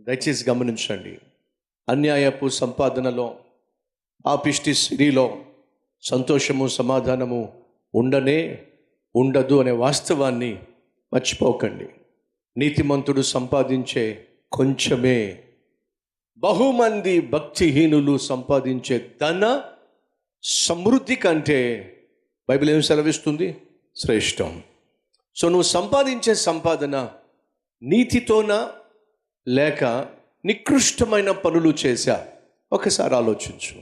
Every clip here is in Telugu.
దయచేసి గమనించండి. అన్యాయపు సంపాదనలో, పాపిష్టి సిరిలో సంతోషము సమాధానము ఉండదు అనే వాస్తవాన్ని మర్చిపోకండి. నీతిమంతుడు సంపాదించే కొంచెమే బహుమంది భక్తిహీనులు సంపాదించే ధన సమృద్ధి కంటే బైబిల్ ఏం సెలవిస్తుంది? శ్రేష్టం. సో నువ్వు సంపాదించే సంపాదన నీతితోనా లేక నికృష్టమైన పనులు చేశా? ఒకసారి ఆలోచించు.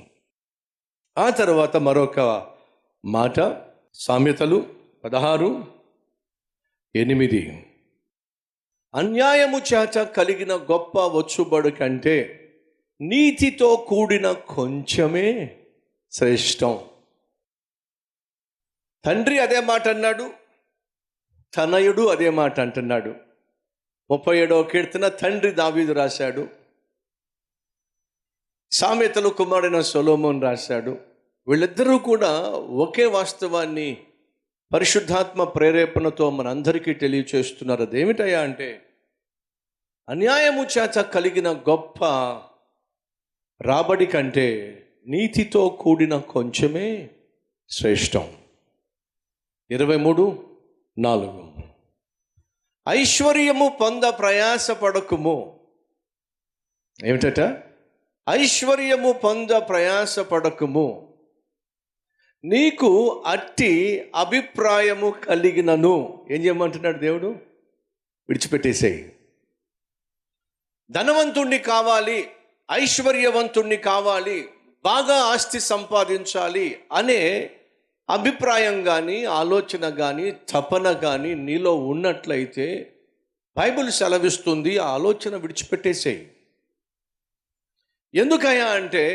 ఆ తర్వాత మరొక మాట, సామెతలు 16:8, అన్యాయము చేత కలిగిన గొప్ప వచ్చుబడు కంటే నీతితో కూడిన కొంచెమే శ్రేష్టం. తండ్రి అదే మాట అన్నాడు, తనయుడు అదే మాట అంటున్నాడు. 37వ కీర్తన తండ్రి దావీదు రాశాడు, సామెతలు కుమారుడైన సొలొమోను రాశాడు. వీళ్ళిద్దరూ కూడా ఒకే వాస్తవాన్ని పరిశుద్ధాత్మ ప్రేరేపణతో మనందరికీ తెలియచేస్తున్నారు. అదేమిటయ్యా అంటే, అన్యాయము చేత కలిగిన గొప్ప రాబడి కంటే నీతితో కూడిన కొంచెమే శ్రేష్టం. 23:4, ఐశ్వర్యము పొంద ప్రయాసపడకుము. ఏమిటట? ఐశ్వర్యము పొంద ప్రయాసపడకుము, నీకు అట్టి అభిప్రాయము కలిగినను. ఏం చేయమంటున్నాడు దేవుడు? విడిచిపెట్టేసేయి. ధనవంతుణ్ణి కావాలి, ఐశ్వర్యవంతుణ్ణి కావాలి, బాగా ఆస్తి సంపాదించాలి అనే అభిప్రాయం కానీ, ఆలోచన కానీ, తపన కానీ నీలో ఉన్నట్లయితే బైబిల్ సెలవిస్తుంది, ఆ ఆలోచన విడిచిపెట్టేసేయి. ఎందుకయ్యా అంటే,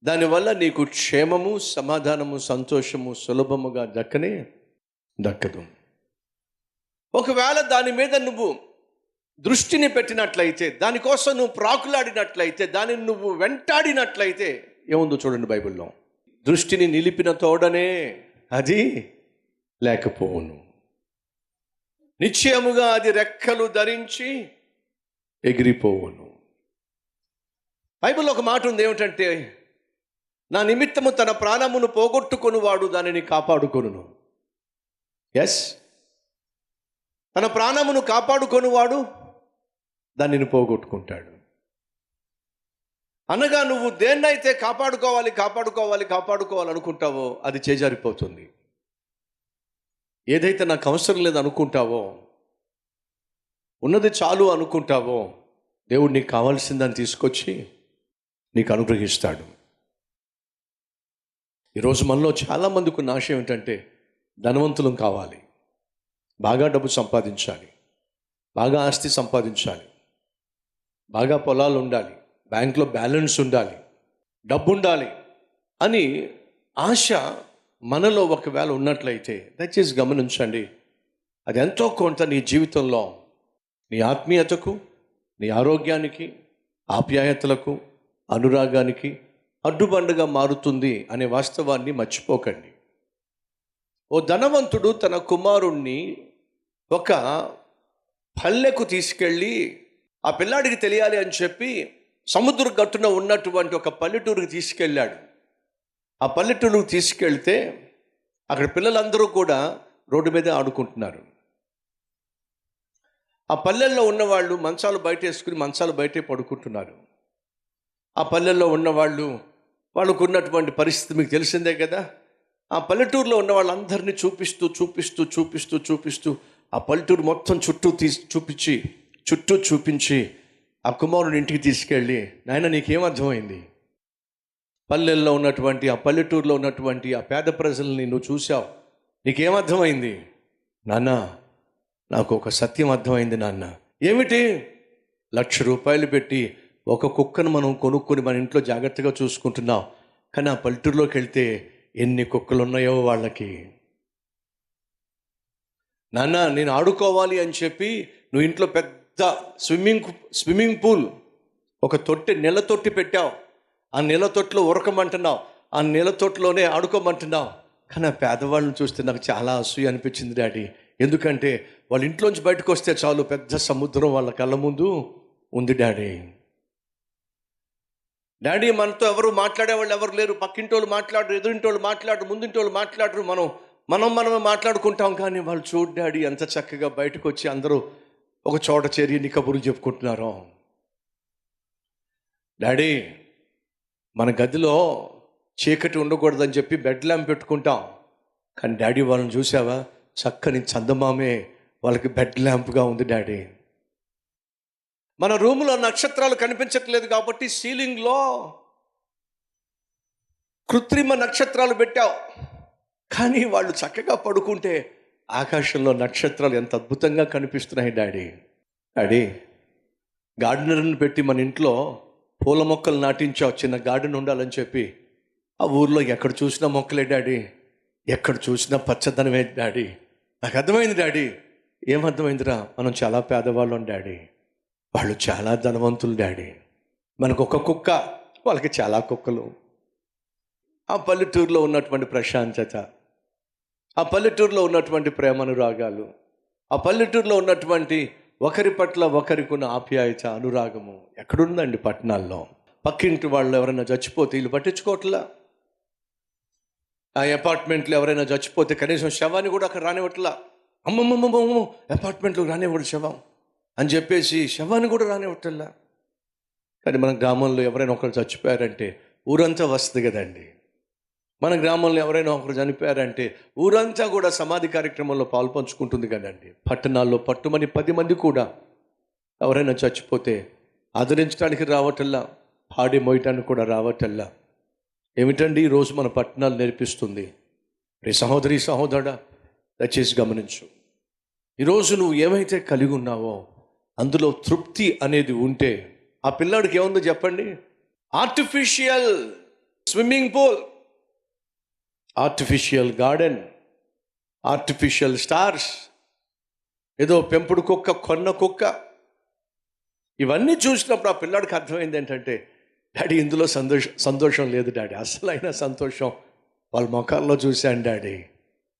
దానివల్ల నీకు క్షేమము, సమాధానము, సంతోషము సులభముగా దక్కదు. ఒకవేళ దాని మీద నువ్వు దృష్టిని పెట్టినట్లయితే, దానికోసం నువ్వు ప్రాకులాడినట్లయితే, దానిని నువ్వు వెంటాడినట్లయితే ఏముందో చూడండి బైబిల్లో. దృష్టిని నిలిపిన తోడనే అది లేకపోవును, నిశ్చయముగా అది రెక్కలు ధరించి ఎగిరిపోవును. బైబిల్లో ఒక మాట ఉంది, ఏమిటంటే, నా నిమిత్తము తన ప్రాణమును పోగొట్టుకొనువాడు దానిని కాపాడుకొనును. ఎస్, తన ప్రాణమును కాపాడుకొనువాడు దానిని పోగొట్టుకుంటాడు. అనగా నువ్వు దేన్నైతే కాపాడుకోవాలనుకుంటావో అది చేజారిపోతుంది. ఏదైతే నాకు అవసరం లేదు అనుకుంటావో, ఉన్నది చాలు అనుకుంటావో, దేవుడు నీకు కావాల్సిందని తీసుకొచ్చి నీకు అనుగ్రహిస్తాడు. ఈరోజు మనలో చాలామందికి ఉన్న ఆశ ఏమిటంటే, ధనవంతులం కావాలి, బాగా డబ్బు సంపాదించాలి, బాగా ఆస్తి సంపాదించాలి, బాగా పొలాలు ఉండాలి, బ్యాంకులో బ్యాలెన్స్ ఉండాలి, డబ్బు ఉండాలి అని ఆశ మనలో ఒకవేళ ఉన్నట్లయితే దయచేసి గమనించండి, అది ఎంతో కొంత నీ జీవితంలో నీ ఆత్మీయతకు, నీ ఆరోగ్యానికి, ఆప్యాయతలకు, అనురాగానికి అడ్డుబండగా మారుతుంది అనే వాస్తవాన్ని మర్చిపోకండి. ఓ ధనవంతుడు తన కుమారుణ్ణి ఒక పల్లెకు తీసుకెళ్ళి, ఆ పిల్లాడికి తెలియాలి అని చెప్పి సముద్ర గట్టున ఉన్నటువంటి ఒక పల్లెటూరుకి తీసుకెళ్ళాడు. ఆ పల్లెటూరుకు తీసుకెళ్తే అక్కడ పిల్లలందరూ కూడా రోడ్డు మీదే ఆడుకుంటున్నారు. ఆ పల్లెల్లో ఉన్నవాళ్ళు మంచాలు బయట వేసుకుని మంచాలు బయటే పడుకుంటున్నారు. ఆ పల్లెల్లో ఉన్నవాళ్ళు, వాళ్ళకు ఉన్నటువంటి పరిస్థితి మీకు తెలిసిందే కదా. ఆ పల్లెటూరులో ఉన్న వాళ్ళందరినీ చూపిస్తూ ఆ పల్లెటూరు మొత్తం చుట్టూ చూపించి ఆ కుమారుని ఇంటికి తీసుకెళ్ళి, నాయన నీకేం అర్థమైంది? పల్లెల్లో ఉన్నటువంటి, ఆ పల్లెటూరులో ఉన్నటువంటి ఆ పేద ప్రజల్ని నువ్వు చూసావు, నీకేమర్థమైంది? నాన్న, నాకు ఒక సత్యం అర్థమైంది నాన్న. ఏమిటి? 1,00,000 రూపాయలు పెట్టి ఒక కుక్కను మనం కొనుక్కొని మన ఇంట్లో జాగ్రత్తగా చూసుకుంటున్నాం, కానీ ఆ పల్లెటూరులోకి వెళ్తే ఎన్ని కుక్కలు ఉన్నాయో వాళ్ళకి. నాన్న, నేను ఆడుకోవాలి అని చెప్పి నువ్వు ఇంట్లో పెద్ద స్విమ్మింగ్ పూల్, ఒక నీళ్ళ తొట్టి పెట్టావు, ఆ నీళ్ళ తొట్టిలో ఉరకమంటున్నావు, ఆ నీళ్ళ తొట్టిలోనే ఆడుకోమంటున్నావు. కానీ ఆ పేదవాళ్ళని చూస్తే నాకు చాలా అసూయ అనిపించింది డాడీ. ఎందుకంటే వాళ్ళ ఇంట్లోంచి బయటకు వస్తే చాలు పెద్ద సముద్రం వాళ్ళ కళ్ళ ముందు ఉంది డాడీ. డాడీ మనతో ఎవరు మాట్లాడేవాళ్ళు ఎవరు లేరు. పక్కింటోళ్ళు మాట్లాడరు, ఎదురింటోళ్ళు మాట్లాడరు, ముందింటోళ్ళు మాట్లాడరు. మనమే మాట్లాడుకుంటాం. కానీ వాళ్ళు చూడు డాడీ ఎంత చక్కగా బయటకు వచ్చి అందరూ ఒక చోట చేరి నీ కబుర్లు చెప్పుకుంటున్నారు. డాడీ మన గదిలో చీకటి ఉండకూడదని చెప్పి బెడ్ ల్యాంప్ పెట్టుకుంటాం. కానీ డాడీ వాళ్ళని చూసావా, చక్కని చందమామే వాళ్ళకి బెడ్ ల్యాంప్గా ఉంది డాడీ. మన రూములో నక్షత్రాలు కనిపించట్లేదు కాబట్టి సీలింగ్లో కృత్రిమ నక్షత్రాలు పెట్టావు. కానీ వాళ్ళు చక్కగా పడుకుంటే ఆకాశంలో నక్షత్రాలు ఎంత అద్భుతంగా కనిపిస్తున్నాయి డాడీ. డాడీ గార్డెనర్ని పెట్టి మన ఇంట్లో పూల మొక్కలు నాటించావు, చిన్న గార్డెన్ ఉండాలని చెప్పి. ఆ ఊర్లో ఎక్కడ చూసినా మొక్కలే డాడీ, ఎక్కడ చూసినా పచ్చదనమే డాడీ. నాకు అర్థమైంది డాడీ. ఏమర్థమైందిరా? మనం చాలా పేదవాళ్ళం డాడీ, వాళ్ళు చాలా ధనవంతులు డాడీ. మనకు ఒక కుక్క, వాళ్ళకి చాలా కుక్కలు. ఆ పల్లెటూరులో ఉన్నటువంటి ప్రశాంతత, ఆ పల్లెటూరులో ఉన్నటువంటి ప్రేమానురాగాలు, ఆ పల్లెటూరులో ఉన్నటువంటి ఒకరి పట్ల ఒకరికున్న ఆప్యాయత, అనురాగము ఎక్కడుందండి పట్టణాల్లో? పక్కింటి వాళ్ళు ఎవరైనా చచ్చిపోతే వీళ్ళు పట్టించుకోవట్లా. ఆ అపార్ట్మెంట్లో ఎవరైనా చచ్చిపోతే కనీసం శవాన్ని కూడా అక్కడ రానివ్వట్లా. అమ్మమ్మమ్మమ్మ అపార్ట్మెంట్లో రానివ్వడు శవం అని చెప్పేసి శవాన్ని కూడా రానివ్వట్లా. కానీ మన గ్రామంలో ఎవరైనా ఒకరు చచ్చిపోయారంటే ఊరంతా వస్తుంది కదండి. మన గ్రామంలో ఎవరైనా ఒకరు చనిపోయారంటే ఊరంతా కూడా సమాధి కార్యక్రమంలో పాల్పంచుకుంటుంది కదండి. పట్టణాల్లో పట్టుమని 10 మంది కూడా ఎవరైనా చచ్చిపోతే ఆదరించడానికి రావటల్లా, పాడి మోయటానికి కూడా రావటల్లా. ఏమిటండి ఈరోజు మన పట్టణాలు నేర్పిస్తుంది? రే సహోదరి సహోదరుడా, దయచేసి గమనించు. ఈరోజు నువ్వు ఏమైతే కలిగి ఉన్నావో అందులో తృప్తి అనేది ఉంటే, ఆ పిల్లాడికి ఏముందో చెప్పండి? Artificial swimming pool, artificial garden, artificial stars, ఏదో పెంపుడు కుక్క, కొన్న కుక్క. ఇవన్నీ చూసినప్పుడు ఆ పిల్లాడికి అర్థమైంది ఏంటంటే, డాడీ ఇందులో సంతోషం లేదు డాడీ. అసలైన సంతోషం వాళ్ళ ముఖాల్లో చూశాను డాడీ.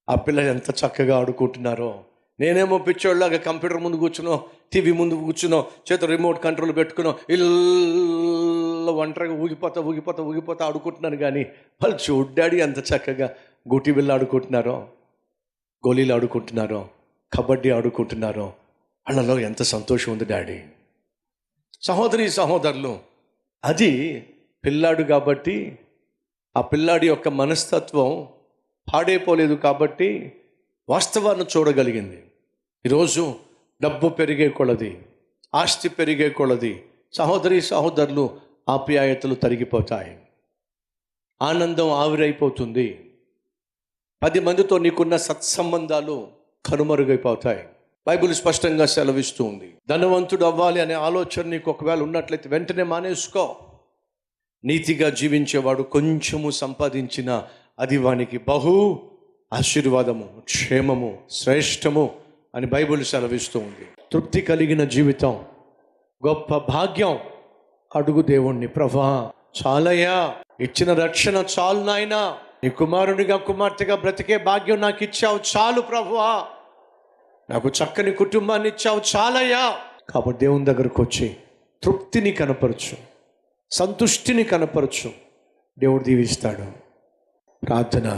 ఆ పిల్లలు ఎంత చక్కగా ఆడుకుంటున్నారో. నేనేమో పిచ్చోళ్ళలాగా కంప్యూటర్ ముందు కూర్చునో, టీవీ ముందు కూర్చునో, చేత రిమోట్ కంట్రోల్ పెట్టుకునో ఇల్లు ఒంటరిగా ఊగిపోతా ఆడుకుంటున్నాను. కానీ వాళ్ళు చూడు డాడీ ఎంత చక్కగా గుటి బిళ్ళ ఆడుకుంటున్నారో, గోళీలు ఆడుకుంటున్నారో, కబడ్డీ ఆడుకుంటున్నారో. వాళ్ళలో ఎంత సంతోషం ఉంది డాడీ. సహోదరి సహోదరులు, అది పిల్లాడు కాబట్టి ఆ పిల్లాడి యొక్క మనస్తత్వం పాడైపోలేదు కాబట్టి వాస్తవాన్ని చూడగలిగింది. ఈరోజు డబ్బు పెరిగే కొలది, ఆస్తి పెరిగే కొలది సహోదరి సహోదరులు ఆప్యాయతలు తరిగిపోతాయి, ఆనందం ఆవిరైపోతుంది. 10 మందితో నీకున్న సత్సంబంధాలు కనుమరుగైపోతాయి. బైబిల్ స్పష్టంగా సెలవిస్తూ ఉంది. ధనవంతుడు అవ్వాలి అనే ఆలోచన నీకు ఒకవేళ ఉన్నట్లయితే వెంటనే మానేసుకో. నీతిగా జీవించేవాడు కొంచెము సంపాదించిన అది వానికి బహు ఆశీర్వాదము, క్షేమము, శ్రేష్టము అని బైబిల్ సెలవిస్తూ ఉంది. తృప్తి కలిగిన జీవితం గొప్ప భాగ్యం. అడుగు దేవుణ్ణి, ప్రభా చాలయ్యా, ఇచ్చిన రక్షణ చాలు నాయనా, నీ కుమారునిగా కుమార్తెగా బ్రతికే భాగ్యం నాకు ఇచ్చావు చాలు ప్రభువా, నాకు చక్కని కుటుంబాన్ని ఇచ్చావు చాలయ్యా. కాబట్టి దేవుని దగ్గరకు వచ్చి తృప్తిని కనపరచు, సంతుష్టిని కనపరచు. దేవుడు దీవిస్తాడు. ప్రార్థన.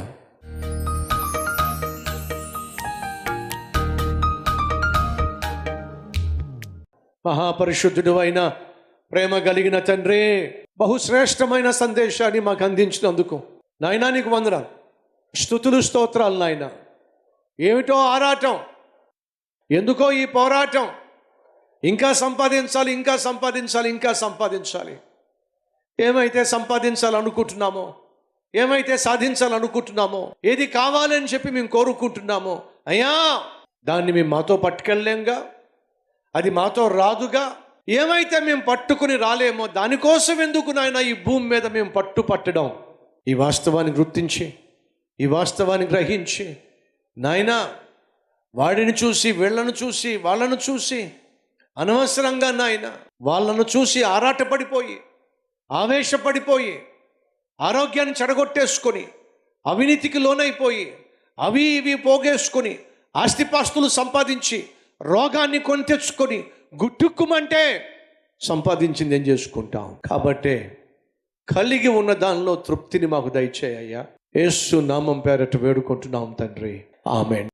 మహాపరిశుద్ధుడు అయిన ప్రేమ కలిగిన తండ్రి, బహుశ్రేష్టమైన సందేశాన్ని మాకు అందించినందుకు నాయనా నీకు వందనాలు, స్తుతులు, స్తోత్రాలు నాయన. ఏమిటో ఆరాటం, ఎందుకో ఈ పోరాటం, ఇంకా సంపాదించాలి, ఇంకా సంపాదించాలి, ఇంకా సంపాదించాలి. ఏమైతే సంపాదించాలనుకుంటున్నామో, ఏమైతే సాధించాలనుకుంటున్నామో, ఏది కావాలని చెప్పి మేము కోరుకుంటున్నామో అయ్యా, దాన్ని మేము మాతో పట్టుకెళ్ళలేంగా, అది మాతో రాదుగా. ఏమైతే మేము పట్టుకుని రాలేమో దానికోసం ఎందుకు నాయన ఈ భూమి మీద మేము పట్టడం? ఈ వాస్తవాన్ని గుర్తించి, ఈ వాస్తవాన్ని గ్రహించి నాయనా, వాడిని చూసి, వీళ్ళను చూసి, వాళ్ళను చూసి అనవసరంగా నాయన వాళ్ళను చూసి ఆరాటపడిపోయి, ఆవేశపడిపోయి, ఆరోగ్యాన్ని చెడగొట్టేసుకొని, అవినీతికి లోనైపోయి, అవి ఇవి పోగేసుకొని, ఆస్తిపాస్తులు సంపాదించి, రోగాన్ని కొని తెచ్చుకొని గుట్టుక్కుమంటే సంపాదించింది ఏం చేసుకుంటాం. కాబట్టే కలిగి ఉన్న దానిలో తృప్తిని మాకు దయచేయ్యా. యేసు నామం పేరట వేడుకుంటున్నాం తండ్రి, ఆమేన్.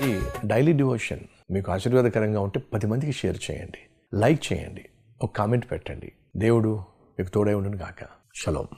ఈ డైలీ డివోషన్ మీకు ఆశీర్వాదకరంగా ఉంటే 10 మందికి షేర్ చేయండి, లైక్ చేయండి, ఒక కామెంట్ పెట్టండి. దేవుడు మీకు తోడై ఉండును గాక. షలోమ్.